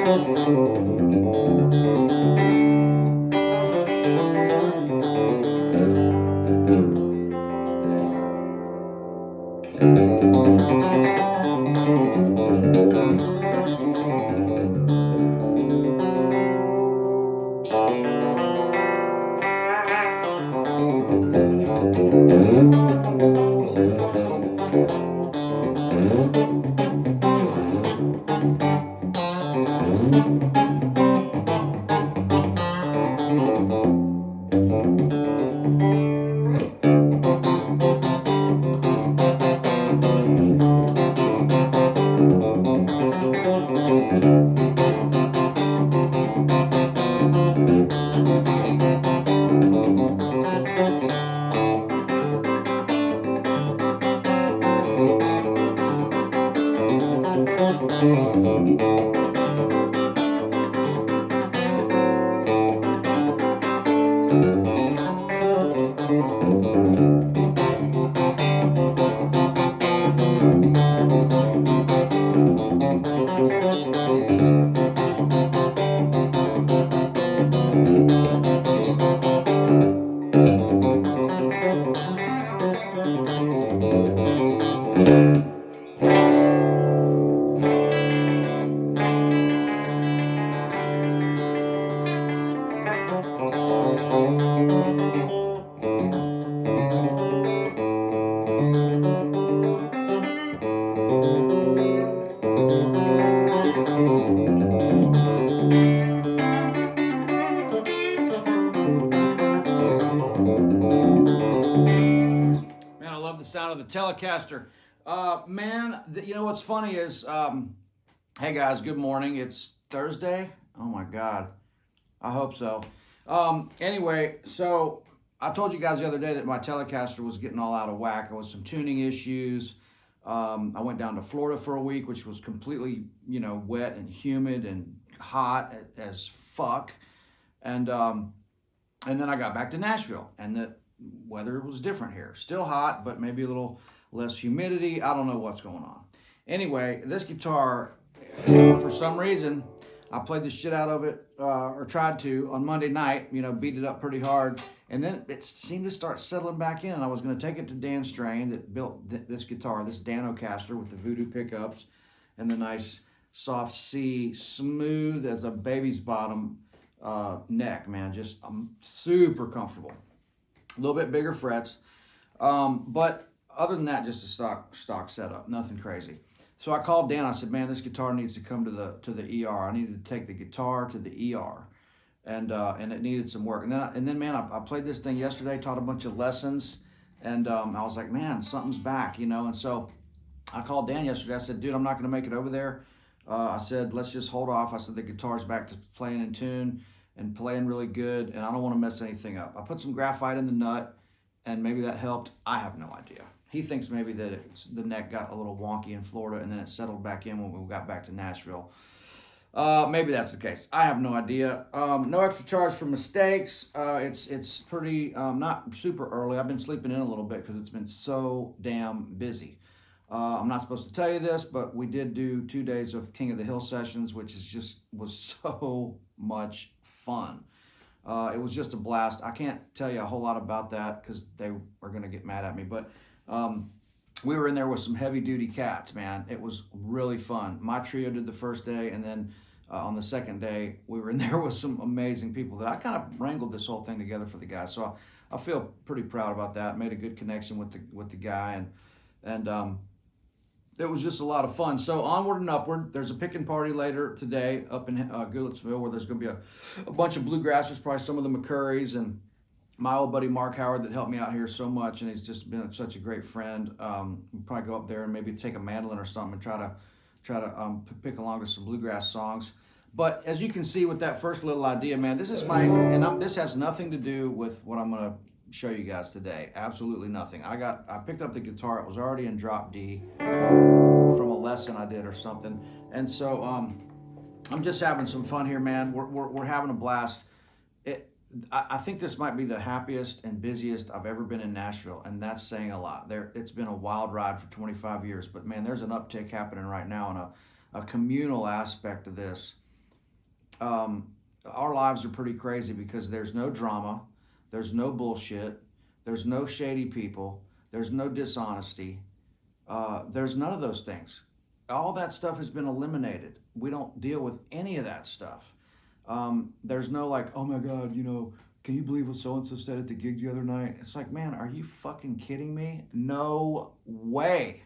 Man, I love the sound of the Telecaster. You know what's funny is, hey guys, good morning. It's Thursday. Oh my God, I hope so. Anyway, so I told you guys the other day that my Telecaster was getting all out of whack. There was some tuning issues. I went down to Florida for a week, which was completely, wet and humid and hot as fuck. And then I got back to Nashville, and the weather was different here. Still hot, but maybe a little less humidity. I don't know what's going on. Anyway, this guitar, for some reason, I played the shit out of it, or tried to, on Monday night, beat it up pretty hard. And then it seemed to start settling back in. And I was going to take it to Dan Strain that built this guitar, this Danocaster with the voodoo pickups and the nice soft C, smooth as a baby's bottom neck, man. Just super comfortable. A little bit bigger frets. But other than that, just a stock setup, nothing crazy. So I called Dan. I said, "Man, this guitar needs to come to the ER. I needed to take the guitar to the ER, and it needed some work." And then, man, I played this thing yesterday, taught a bunch of lessons, and I was like, "Man, something's back," And so I called Dan yesterday. I said, "Dude, I'm not going to make it over there." I said, "Let's just hold off." I said, "The guitar's back to playing in tune and playing really good, and I don't want to mess anything up." I put some graphite in the nut, and maybe that helped. I have no idea. He thinks maybe that the neck got a little wonky in Florida and then it settled back in when we got back to Nashville. Maybe that's the case. I have no idea. No extra charge for mistakes. It's pretty not super early. I've been sleeping in a little bit because it's been so damn busy. I'm not supposed to tell you this, but we did do 2 days of King of the Hill sessions, which was so much fun. It was just a blast. I can't tell you a whole lot about that because they are going to get mad at me, but we were in there with some heavy duty cats, man. It was really fun. My trio did the first day, and then on the second day, we were in there with some amazing people that I kind of wrangled this whole thing together for the guys. So I feel pretty proud about that. Made a good connection with the guy, and it was just a lot of fun. So onward and upward. There's a picking party later today up in Goodlettsville where there's going to be a bunch of bluegrassers, probably some of the McCurrys, and my old buddy Mark Howard that helped me out here so much, and he's just been such a great friend. We'll probably go up there and maybe take a mandolin or something and try to pick along to some bluegrass songs. But as you can see with that first little idea, man, this this has nothing to do with what I'm going to show you guys today. Absolutely nothing. I picked up the guitar. It was already in drop D from a lesson I did or something, and so I'm just having some fun here, man. We're having a blast. I think this might be the happiest and busiest I've ever been in Nashville, and that's saying a lot. It's been a wild ride for 25 years, but man, there's an uptick happening right now and a communal aspect of this our lives are pretty crazy because there's no drama, there's no bullshit, there's no shady people, there's no dishonesty, there's none of those things. All that stuff has been eliminated. We don't deal with any of that stuff. There's no like, oh my God, can you believe what so-and-so said at the gig the other night? It's like, man, are you fucking kidding me? No way.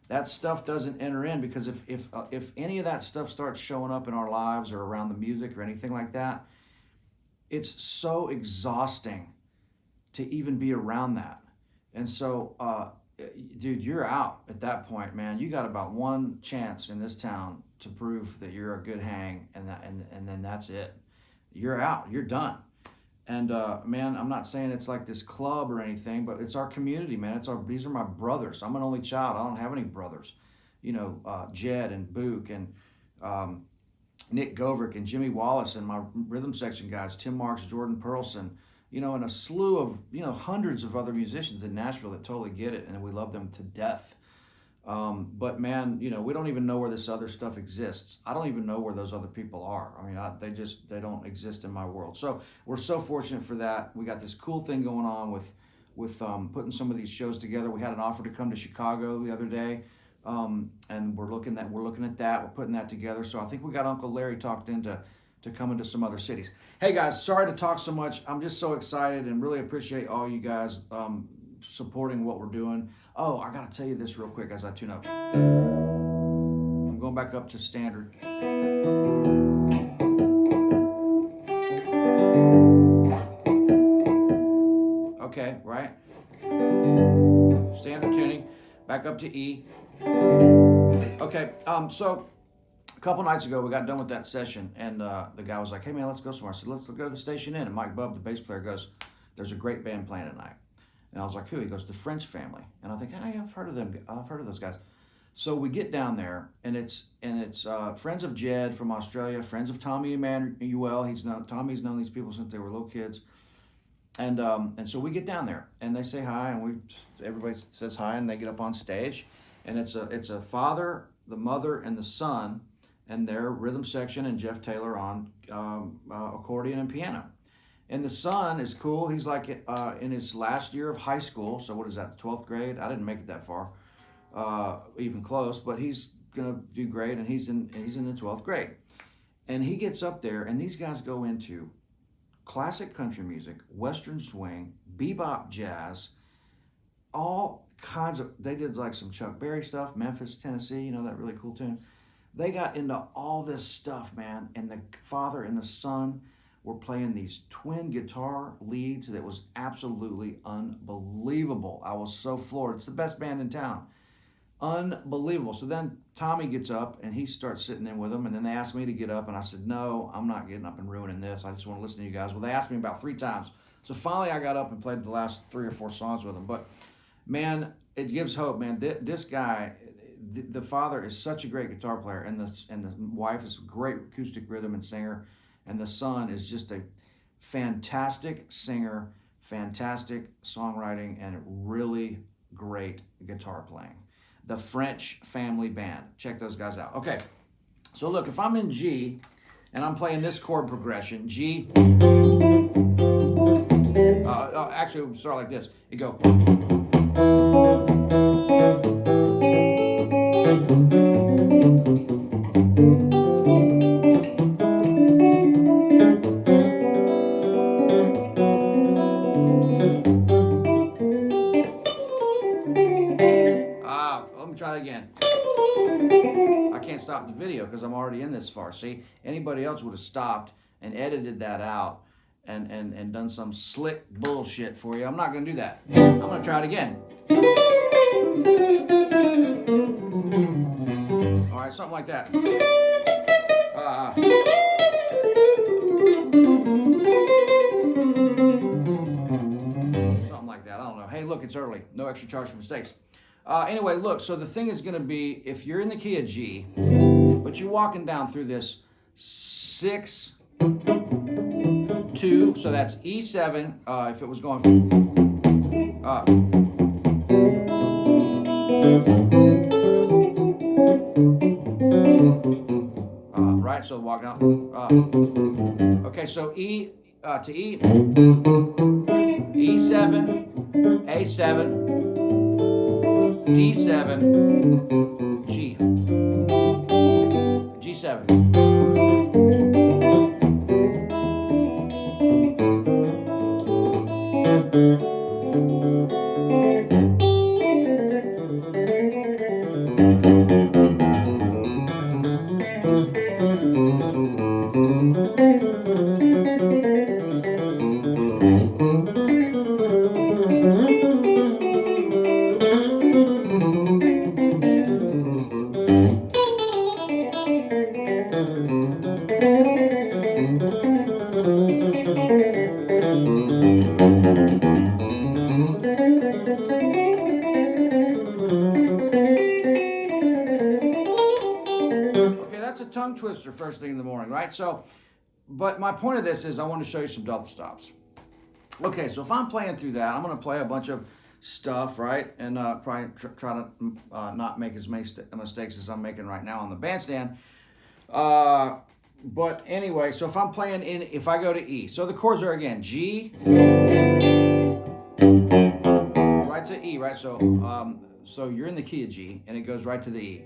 That stuff doesn't enter in, because if any of that stuff starts showing up in our lives or around the music or anything like that, it's so exhausting to even be around that. And so, dude, you're out at that point, man. You got about one chance in this town to prove that you're a good hang, and then that's it. You're out. You're done. And man, I'm not saying it's like this club or anything, but it's our community, man. These are my brothers. I'm an only child. I don't have any brothers. Jed and Book and Nick Govrick and Jimmy Wallace and my rhythm section guys, Tim Marks, Jordan Perlson, and a slew of, hundreds of other musicians in Nashville that totally get it, and we love them to death. But man, we don't even know where this other stuff exists. I don't even know where those other people are. I mean, they don't exist in my world. So we're so fortunate for that. We got this cool thing going on with putting some of these shows together. We had an offer to come to Chicago the other day, and we're looking at that. We're putting that together. So I think we got Uncle Larry talked into coming to some other cities. Hey guys, sorry to talk so much. I'm just so excited and really appreciate all you guys supporting what we're doing. Oh, I gotta tell you this real quick as I tune up. I'm going back up to standard. Okay, right? Standard tuning, back up to E. Okay, so a couple nights ago we got done with that session, and the guy was like, hey man, let's go somewhere. I said, let's go to the Station Inn. And Mike Bubb, the bass player, goes, there's a great band playing tonight. And I was like, who? He goes, the French Family. And I think, hey, I've heard of them. I've heard of those guys. So we get down there, and it's friends of Jed from Australia, friends of Tommy Emmanuel. Tommy's known these people since they were little kids. And so we get down there, and they say hi, and everybody says hi, and they get up on stage, and it's a father, the mother, and the son, and their rhythm section, and Jeff Taylor on accordion and piano. And the son is cool. He's like in his last year of high school. So what is that, 12th grade? I didn't make it that far, even close. But he's gonna do great, and he's in the 12th grade. And he gets up there, and these guys go into classic country music, western swing, bebop, jazz, all kinds of. They did like some Chuck Berry stuff, Memphis, Tennessee. That really cool tune. They got into all this stuff, man. And the father and the son were playing these twin guitar leads that was absolutely unbelievable. I was so floored. It's the best band in town. Unbelievable. So then Tommy gets up and he starts sitting in with them, and then they asked me to get up, and I said, no, I'm not getting up and ruining this. I just want to listen to you guys. Well, they asked me about 3 times. So finally I got up and played the last 3 or 4 songs with them. But man, it gives hope, man. This guy, the father is such a great guitar player, and the wife is a great acoustic rhythm and singer. And the son is just a fantastic singer, fantastic songwriting, and really great guitar playing. The French Family Band. Check those guys out. Okay, so look, if I'm in G and I'm playing this chord progression, G, actually, we'll start like this. You go. Try again. I can't stop the video because I'm already in this far. See, anybody else would have stopped and edited that out and done some slick bullshit for you. I'm not going to do that. I'm going to try it again. All right, something like that. Something like that. I don't know. Hey, look, it's early. No extra charge for mistakes. Anyway, look, so the thing is going to be, if you're in the key of G, but you're walking down through this 6, 2, so that's E7, if it was going, right? right? So walking out. Okay, so E to E, E7, A7, D7, G, G7. Okay, that's a tongue twister first thing in the morning, right? So, but my point of this is I want to show you some double stops. Okay, so if I'm playing through that, I'm going to play a bunch of stuff, right? And probably try to not make as many mistakes as I'm making right now on the bandstand. But anyway, so if I'm playing if I go to E, so the chords are again G, right to E, right? So so you're in the key of G, and it goes right to the E.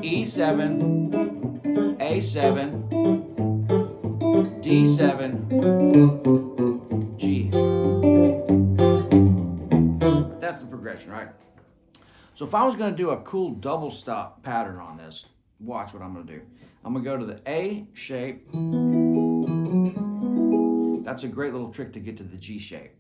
E7, A7, D7, G. That's the progression, right? So if I was going to do a cool double stop pattern on this, watch what I'm going to do. I'm going to go to the A shape. That's a great little trick to get to the G shape.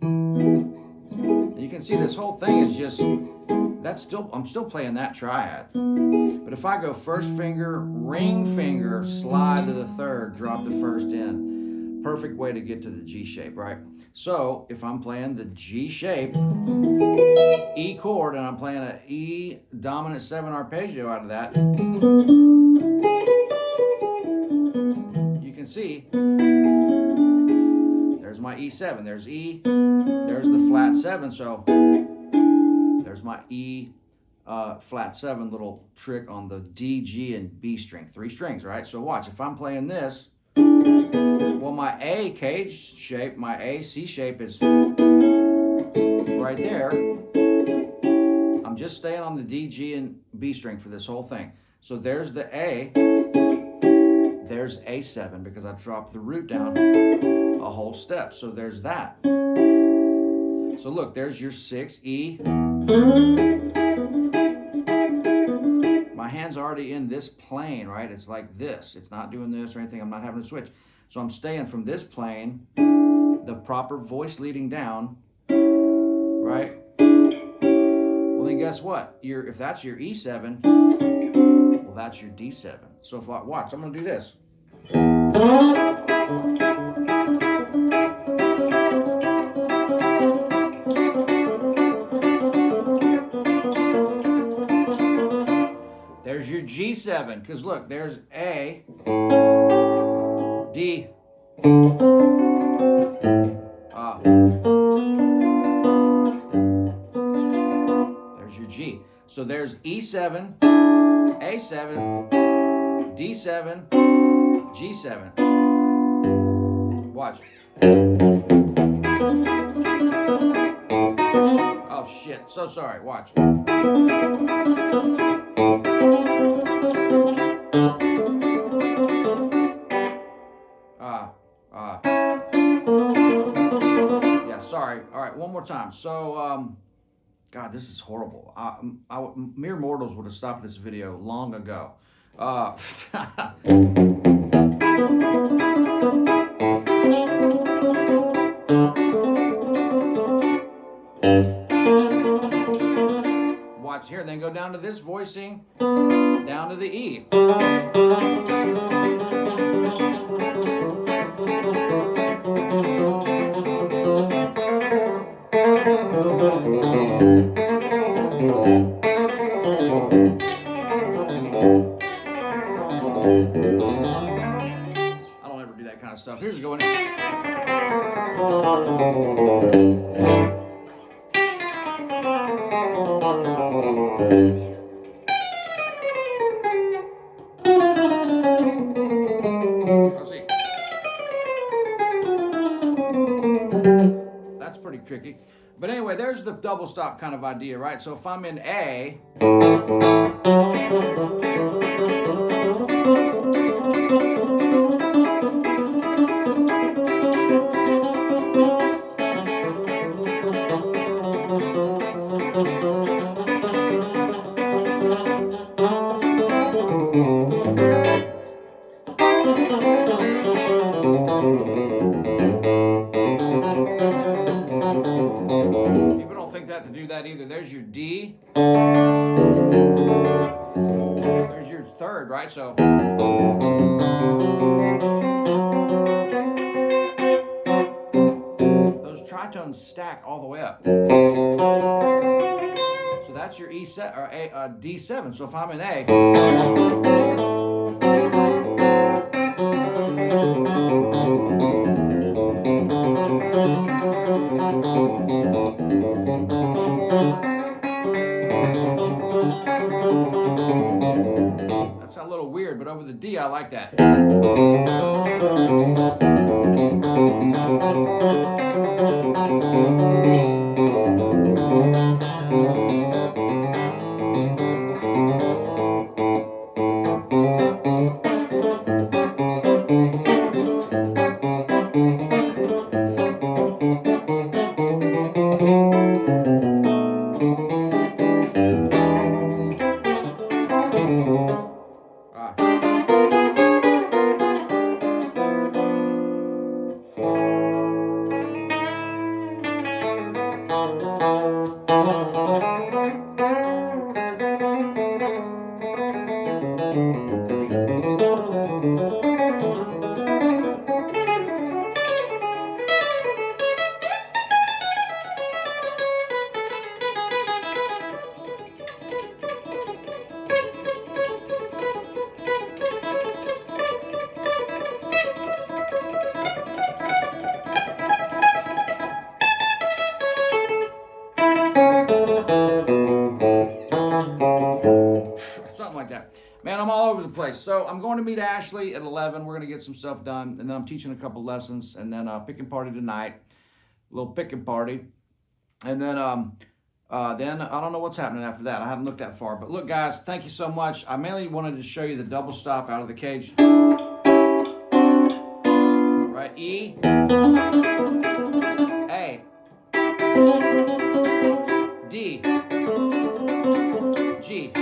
And you can see this whole thing is just, I'm still playing that triad. But if I go first finger, ring finger, slide to the third, drop the first in, perfect way to get to the G shape, right? So if I'm playing the G shape, E chord, and I'm playing an E dominant 7 arpeggio out of that, you can see there's my E7, there's E, there's the flat 7, so there's my E flat 7 little trick on the D, G, and B string, 3 strings, right? So watch, if I'm playing this, well, my A CAGED shape, my A C shape is right there. I'm just staying on the D, G, and B string for this whole thing. So there's the A, there's A7 because I dropped the root down a whole step. So there's that. So look, there's your 6 E. My hand's already in this plane, right? It's like this. It's not doing this or anything. I'm not having to switch. So I'm staying from this plane, the proper voice leading down, right? Well, then guess what? If that's your E7, well, that's your D7. So if I watch, I'm going to do this. There's your G7, because look, there's A, D, there's your G. So there's E7, A7, D7, G7. Watch. Oh shit, so sorry, watch. Yeah, sorry. All right, one more time. So, God, this is horrible. Mere mortals would have stopped this video long ago. Watch here, then go down to this voicing, down to the E. I don't ever do that kind of stuff. Here's going. tricky. But anyway, there's the double stop kind of idea, right? So if I'm in A, people don't think that to do that either. There's your D. There's your third, right? So those tritones stack all the way up. So that's your E7 or D7. So if I'm in A, that's a little weird, but over the D, I like that. Something like that. Man, I'm all over the place. So I'm going to meet Ashley at 11. We're going to get some stuff done. And then I'm teaching a couple lessons. And then picking party tonight. A little picking party. And then I don't know what's happening after that. I haven't looked that far. But look, guys, thank you so much. I mainly wanted to show you the double stop out of the cage. Right, E, A, D, G,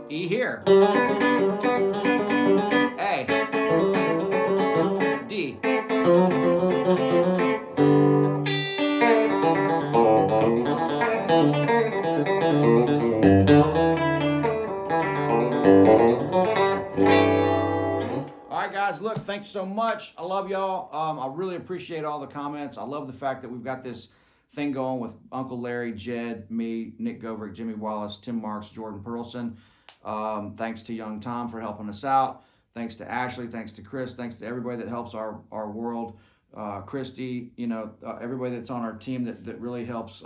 E here, A, D. All right, guys, look, thanks so much. I love y'all. I really appreciate all the comments. I love the fact that we've got this thing going with Uncle Larry, Jed, me, Nick Goverick, Jimmy Wallace, Tim Marks, Jordan Perlson. Thanks to young Tom for helping us out. Thanks to Ashley. Thanks to Chris. Thanks to everybody that helps our world. Christy, everybody that's on our team that really helps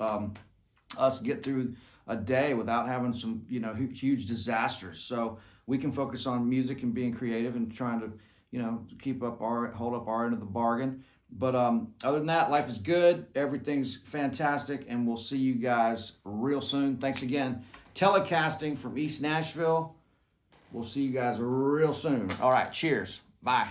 us get through a day without having some, huge disasters. So we can focus on music and being creative and trying to, hold up our end of the bargain. But other than that, life is good. Everything's fantastic. And we'll see you guys real soon. Thanks again. Telecasting from East Nashville. We'll see you guys real soon. All right. Cheers. Bye.